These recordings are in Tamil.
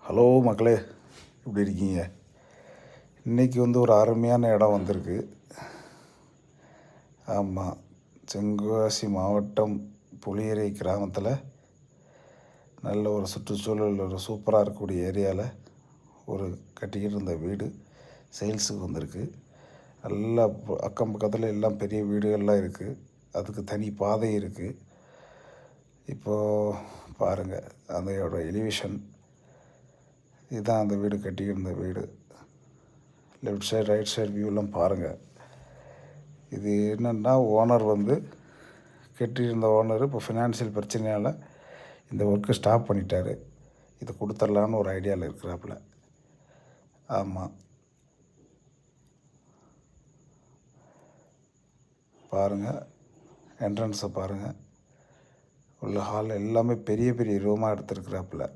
ஹலோ மக்களே, எப்படி இருக்கீங்க? இன்றைக்கி ஒரு அருமையான இடம் வந்திருக்கு. ஆமாம், தென்காசி மாவட்டம் புளியரை கிராமத்தில் நல்ல ஒரு சுற்றுச்சூழல் சூப்பராக இருக்கக்கூடிய ஏரியாவில் கட்டிக்கிட்டு இருந்த வீடு சேல்ஸுக்கு வந்திருக்கு. நல்லா அக்கம் பக்கத்தில் எல்லாம் பெரிய வீடுகள்லாம் இருக்குது. அதுக்கு தனி பாதை இருக்குது. இப்போது பாருங்கள், அதோட எலிவேஷன் இதுதான். அந்த வீடு கட்டிக்கிட்டு இருந்த வீடு. லெஃப்ட் சைடு ரைட் சைடு வியூலாம் பாருங்கள். இது என்னென்னா, ஓனர் கட்டியிருந்த ஓனர் இப்போ ஃபினான்ஷியல் பிரச்சனையால் இந்த ஒர்க்கை ஸ்டாப் பண்ணிட்டார். இதை கொடுத்துர்லான்னு ஒரு ஐடியாவில் இருக்கிறாப்புல. ஆமாம், பாருங்கள், என்ட்ரன்ஸை பாருங்கள். உள்ள ஹால் எல்லாமே பெரிய பெரிய ரூமாக எடுத்துருக்குறாப்புல.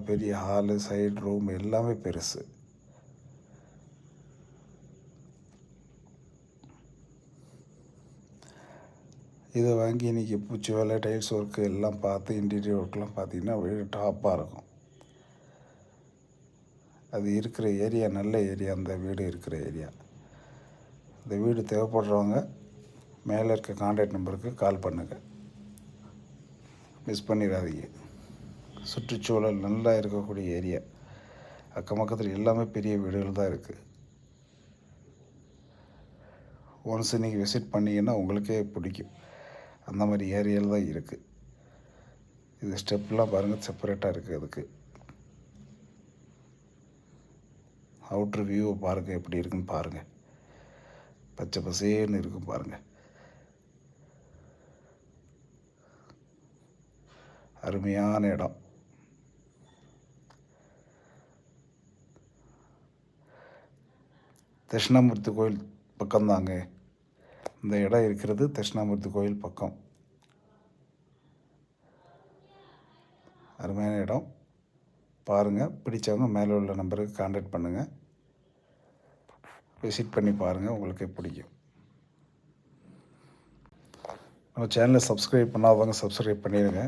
பெரிய ஹாலு, சைடு ரூம் எல்லாமே பெருசு. இதை வாங்கி இன்றைக்கி பூச்சி வேலை, டைல்ஸ் ஒர்க்கு எல்லாம் பார்த்து இன்டீரியர் ஒர்க்கெலாம் பார்த்திங்கன்னா வீடு டாப்பாக இருக்கும். அது இருக்கிற ஏரியா நல்ல ஏரியா. அந்த வீடு இருக்கிற ஏரியா. இந்த வீடு தேவைப்படுறவங்க மேலே இருக்க கான்டாக்ட் நம்பருக்கு கால் பண்ணுங்கள், மிஸ் பண்ணிடாதீங்க. சுற்றுச்சூழல் நல்லா இருக்கக்கூடிய ஏரியா. அக்கம் பக்கத்தில் எல்லாமே பெரிய வீடுகள் தான் இருக்குது. ஒன்ஸ் நீங்கள் விசிட் பண்ணிங்கன்னா உங்களுக்கே பிடிக்கும். அந்த மாதிரி ஏரியாவில் தான் இருக்குது. இது ஸ்டெப்லாம் பாருங்கள், செப்பரேட்டாக இருக்குது. அதுக்கு அவுட்ரு வியூவை பாருங்கள், எப்படி இருக்குன்னு பாருங்கள். பச்சை பசேன்னு இருக்கும் பாருங்கள். அருமையான இடம். தட்சிணாமூர்த்தி கோயில் பக்கம்தாங்க இந்த இடம் இருக்கிறது. தட்சிணாமூர்த்தி கோயில் பக்கம். அருமையான இடம் பாருங்கள். பிடிச்சவங்க மேலே உள்ள நம்பருக்கு கான்டாக்ட் பண்ணுங்கள், விசிட் பண்ணி பாருங்கள், உங்களுக்கே பிடிக்கும். நம்ம சேனலை சப்ஸ்கிரைப் பண்ணாதவங்க சப்ஸ்கிரைப் பண்ணிடுங்க.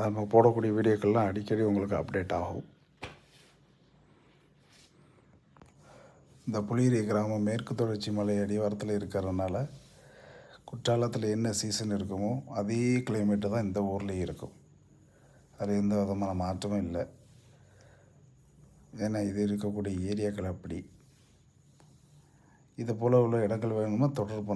நம்ம போடக்கூடிய வீடியோக்கள்லாம் அடிக்கடி உங்களுக்கு அப்டேட் ஆகும். இந்த புளியரை கிராமம் மேற்கு தொடர்ச்சி மலை அடிவாரத்தில் இருக்கிறதுனால குற்றாலத்தில் என்ன சீசன் இருக்குமோ அதே கிளைமேட்டு தான் இந்த ஊர்லேயும் இருக்கும். அது எந்த விதமான மாற்றமும் இல்லை. ஏன்னா இது இருக்கக்கூடிய ஏரியாக்கள் அப்படி. இது போல் உள்ள இடங்கள் வேணுமா தொடர்பு